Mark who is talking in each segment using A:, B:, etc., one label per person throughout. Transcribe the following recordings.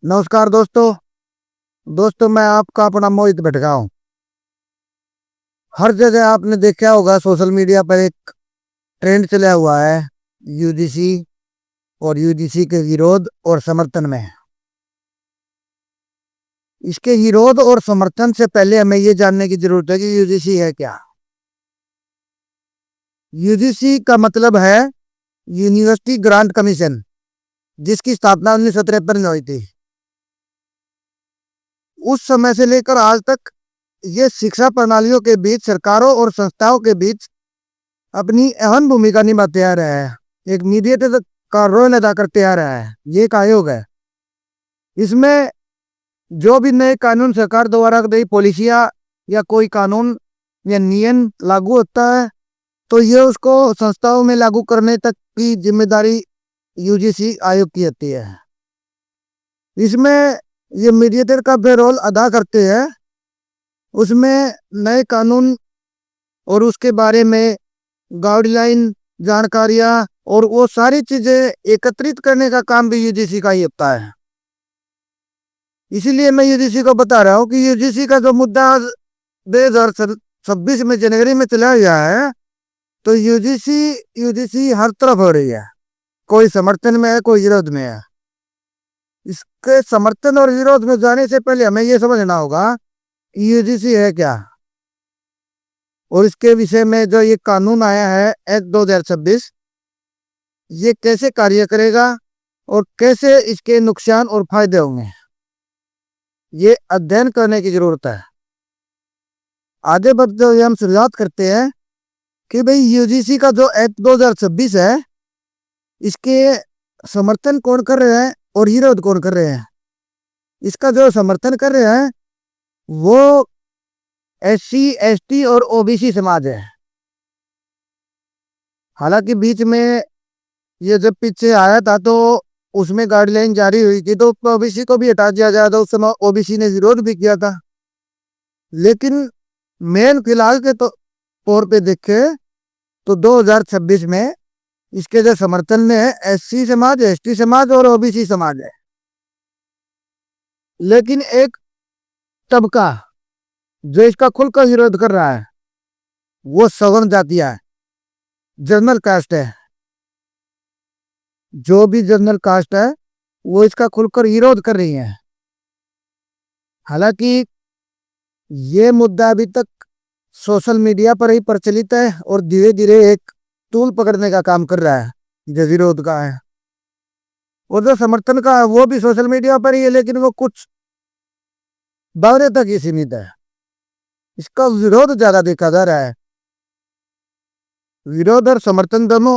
A: नमस्कार दोस्तों। मैं आपका अपना मोहित भटका हूँ। हर जगह आपने देखा होगा सोशल मीडिया पर एक ट्रेंड चला हुआ है यूजीसी और यूजीसी के विरोध और समर्थन में। इसके विरोध और समर्थन से पहले हमें ये जानने की जरूरत है कि यूजीसी है क्या। यूजीसी का मतलब है यूनिवर्सिटी ग्रांट कमीशन, जिसकी स्थापना 1973 में हुई थी। उस समय से लेकर आज तक ये शिक्षा प्रणालियों के बीच, सरकारों और संस्थाओं के बीच अपनी अहम भूमिका निभाते आ रहा है, एक मीडिएटर का रोल अदा करते आ रहा है। ये एक आयोग है। इसमें जो भी नए कानून सरकार द्वारा नई पॉलिसियां या कोई कानून या नियम लागू होता है तो ये उसको संस्थाओं में लागू करने तक की जिम्मेदारी यूजीसी आयोग की होती है। इसमें ये मीडिएटर का भी रोल अदा करते हैं। उसमें नए कानून और उसके बारे में गाइडलाइन, जानकारियां और वो सारी चीजें एकत्रित करने का काम भी यूजीसी का ही होता है। इसीलिए मैं यूजीसी को बता रहा हूँ कि यूजीसी का जो मुद्दा 2026 में जनवरी में चला गया है, तो यूजीसी हर तरफ हो रही है। कोई समर्थन में है, कोई विरोध में है। इसके समर्थन और विरोध में जाने से पहले हमें यह समझना होगा यूजीसी है क्या, और इसके विषय में जो ये कानून आया है एक्ट 2026, ये कैसे कार्य करेगा और कैसे इसके नुकसान और फायदे होंगे, ये अध्ययन करने की जरूरत है। आगे बढ़ते हुए हम शुरुआत करते हैं कि भाई यूजीसी का जो एक्ट 2026 है, इसके समर्थन कौन कर रहे हैं और विरोध कौन कर रहे हैं। इसका जो समर्थन कर रहे हैं वो एससी, एसटी और ओबीसी समाज है। हालांकि बीच में ये जब पीछे आया था तो उसमें गाइडलाइन जारी हुई थी तो ओबीसी को भी हटा दिया गया था। उस समय ओबीसी ने विरोध भी किया था। लेकिन मेन फिलहाल के तौर पे देखे तो 2026 में इसके जो समर्थन में है एससी समाज, एसटी समाज और ओबीसी समाज है। लेकिन एक तबका जो इसका खुलकर विरोध कर रहा है वो सवर्ण जातियां है, जनरल कास्ट है। जो भी जनरल कास्ट है वो इसका खुलकर विरोध कर रही है। हालांकि ये मुद्दा अभी तक सोशल मीडिया पर ही प्रचलित है और धीरे धीरे एक टूल पकड़ने का काम कर रहा है जो विरोध का है। और जो समर्थन का है वो भी सोशल मीडिया पर ही है, लेकिन वो कुछ दायरे तक ही सीमित है। इसका विरोध ज्यादा देखा जा रहा है। विरोध और समर्थन दोनों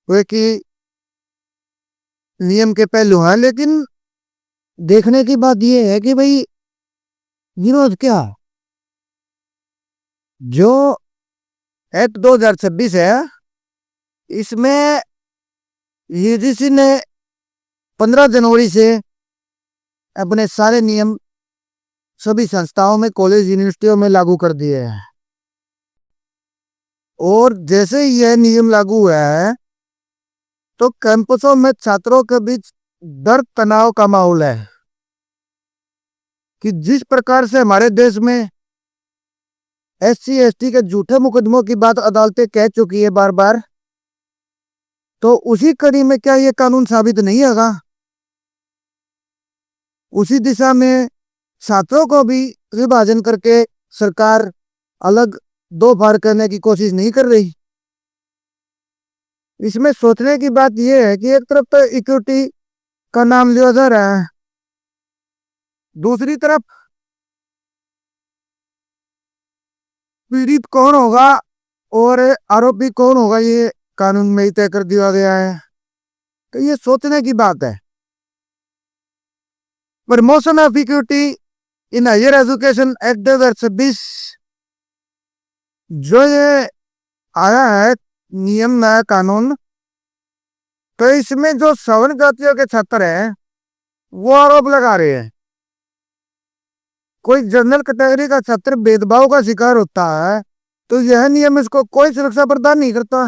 A: एक ही नियम के पहलू हैं, लेकिन देखने की बात यह है कि भाई विरोध क्या। जो एक्ट 2026 है इसमें यूजीसी ने 15 जनवरी से अपने सारे नियम सभी संस्थाओं में, कॉलेज, यूनिवर्सिटियों में लागू कर दिए हैं। और जैसे ही यह नियम लागू हुआ है तो कैंपसों में छात्रों के बीच डर, तनाव का माहौल है कि जिस प्रकार से हमारे देश में एससी, एसटी के झूठे मुकदमों की बात अदालतें कह चुकी है बार बार, तो उसी कड़ी में क्या ये कानून साबित नहीं होगा। उसी दिशा में छात्रों को भी विभाजन करके सरकार अलग दो भार करने की कोशिश नहीं कर रही। इसमें सोचने की बात यह है कि एक तरफ तो इक्विटी का नाम लिया जा रहा है, दूसरी तरफ पीड़ित कौन होगा और आरोपी कौन होगा ये कानून में ही तय कर दिया गया है। तो ये सोचने की बात है। Promotion of equity in higher education act 2026 जो ये आया है नियम, नया कानून, तो इसमें जो सवर्ण जातियों के छात्र हैं वो आरोप लगा रहे हैं कोई जनरल कैटेगरी का छात्र भेदभाव का शिकार होता है तो यह नियम इसको कोई सुरक्षा प्रदान नहीं करता।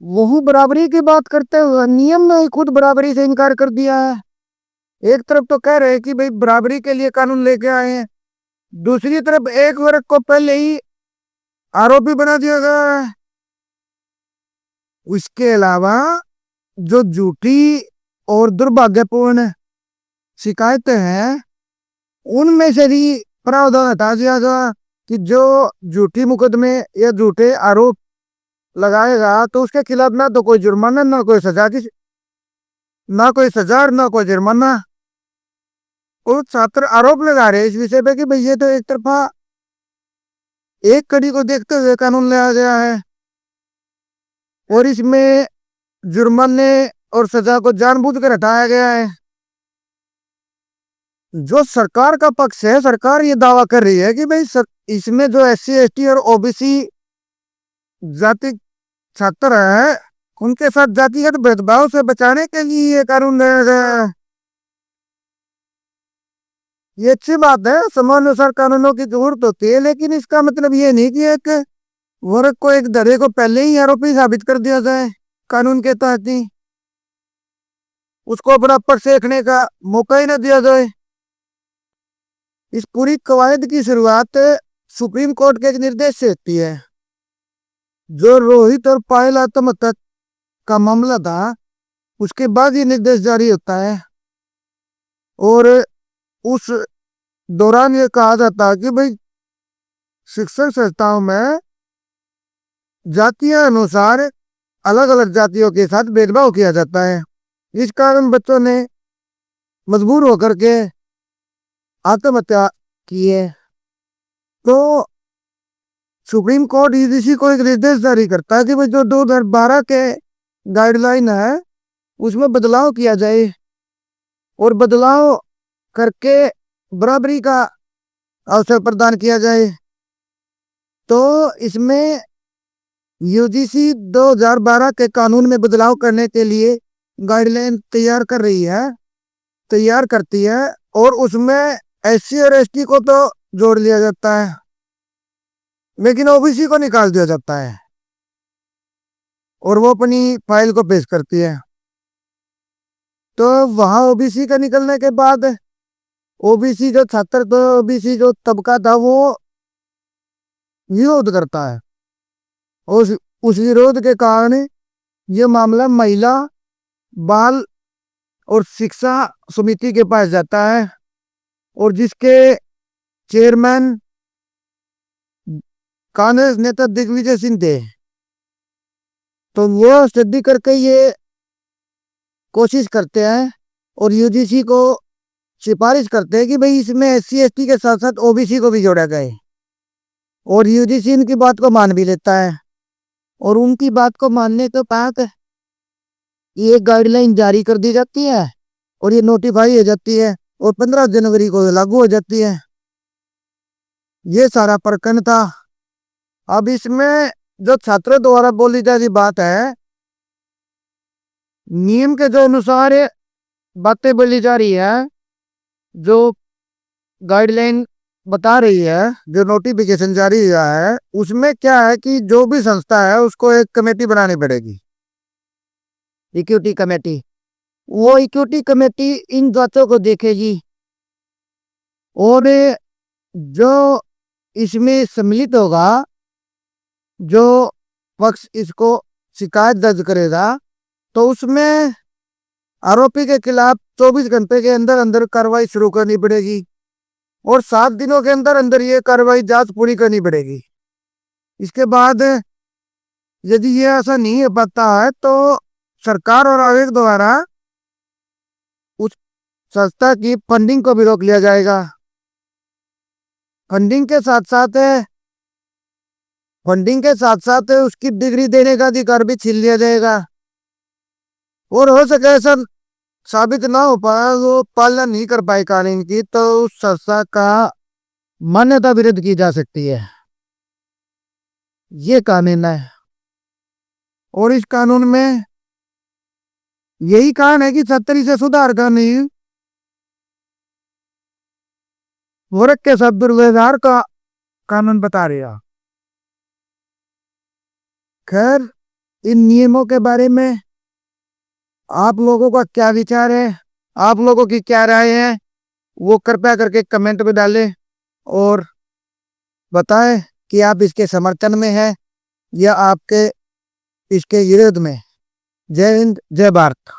A: वही बराबरी की बात करते हुए नियम ने खुद बराबरी से इनकार कर दिया है। एक तरफ तो कह रहे हैं कि भाई बराबरी के लिए कानून लेके आए हैं, दूसरी तरफ एक वर्ग को पहले ही आरोपी बना दिया गया है। उसके अलावा जो झूठी और दुर्भाग्यपूर्ण शिकायतें हैं उनमें से भी प्रावधान हटा दिया गया कि जो झूठी मुकदमे या झूठे आरोप लगाएगा तो उसके खिलाफ ना तो कोई जुर्माना, ना कोई सजा और ना कोई जुर्माना। और छात्र आरोप लगा रहे हैं इस विषय पे कि भाई ये तो एक तरफा एक कड़ी को देखते हुए कानून लाया गया है और इसमें जुर्माने और सजा को जानबूझकर हटाया गया है। जो सरकार का पक्ष है, सरकार ये दावा कर रही है कि भाई इसमें जो SC ST और OBC जाति छात्र है उनके साथ जातिगत भेदभाव से बचाने के लिए ये कानून लाया गया है। ये अच्छी बात है, समानुसार कानूनों की जरूरत होती है, लेकिन इसका मतलब ये नहीं कि एक वर्ग को, एक धड़े को पहले ही आरोपी साबित कर दिया जाए कानून के तहत ही, उसको अपना पक्ष देखने का मौका ही न दिया जाए। इस पूरी कवायद की शुरुआत सुप्रीम कोर्ट के एक निर्देश से होती है। जो रोहित और पायल आत्महत्या का मामला था उसके बाद ये निर्देश जारी होता है और उस दौरान ये कहा जाता है कि भाई शिक्षण संस्थाओं में जातीय अनुसार अलग अलग जातियों के साथ भेदभाव किया जाता है। इस कारण बच्चों ने मजबूर होकर के आत्महत्या की है। तो सुप्रीम कोर्ट UGC को एक निर्देश जारी करता है कि भाई जो 2012 के गाइडलाइन है उसमें बदलाव किया जाए और बदलाव करके बराबरी का अवसर प्रदान किया जाए। तो इसमें UGC 2012 के कानून में बदलाव करने के लिए गाइडलाइन तैयार करती है और उसमें SC और ST को तो जोड़ लिया जाता है लेकिन OBC को निकाल दिया जाता है और वो अपनी फाइल को पेश करती है। तो वहां OBC का निकलने के बाद OBC जो छात्र, तो OBC जो तबका था वो विरोध करता है। उस विरोध के कारण ये मामला महिला बाल और शिक्षा समिति के पास जाता है और जिसके चेयरमैन कांग्रेस नेता दिग्विजय सिंह थे। तो वो सिद्धि करके ये कोशिश करते हैं और UGC को सिफारिश करते हैं कि भाई इसमें SC ST के साथ साथ OBC को भी जोड़ा जाए और UGC इनकी बात को मान भी लेता है और उनकी बात को मानने के बाद ये गाइडलाइन जारी कर दी जाती है और ये नोटिफाई हो जाती है और 15 जनवरी को लागू हो जाती है। ये सारा प्रकरण था। अब इसमें जो छात्रों द्वारा बोली जा रही बात है, नियम के जो अनुसार बातें बोली जा रही है, जो गाइडलाइन बता रही है, जो नोटिफिकेशन जारी हुआ है, उसमें क्या है कि जो भी संस्था है उसको एक कमेटी बनानी पड़ेगी, इक्विटी कमेटी। वो इक्विटी कमेटी इन बातों को देखेगी और जो इसमें सम्मिलित होगा, जो पक्ष इसको शिकायत दर्ज करेगा, तो उसमें आरोपी के खिलाफ 24 घंटे के अंदर अंदर कार्रवाई शुरू करनी पड़ेगी और 7 दिनों के अंदर अंदर ये कार्रवाई जांच पूरी करनी पड़ेगी। इसके बाद यदि ये ऐसा नहीं हो पाता है तो सरकार और आयोग द्वारा उस संस्था की फंडिंग को भी रोक लिया जाएगा। फंडिंग के साथ साथ उसकी डिग्री देने का अधिकार भी छीन लिया जाएगा और हो सके ऐसा साबित ना हो पाए, वो पालना नहीं कर पाए कानून की, तो उस संस्था का मान्यता विरुद्ध की जा सकती है। ये कानून है और इस कानून में यही कारण है कि 70 से सुधार का नहीं, वर्ग के साथ दुर्व्यवहार का कानून बता रहा। खैर, इन नियमों के बारे में आप लोगों का क्या विचार है, आप लोगों की क्या राय है, वो कृपया करके कमेंट में डालें और बताएं कि आप इसके समर्थन में हैं या आपके इसके विरोध में। जय हिंद, जय भारत।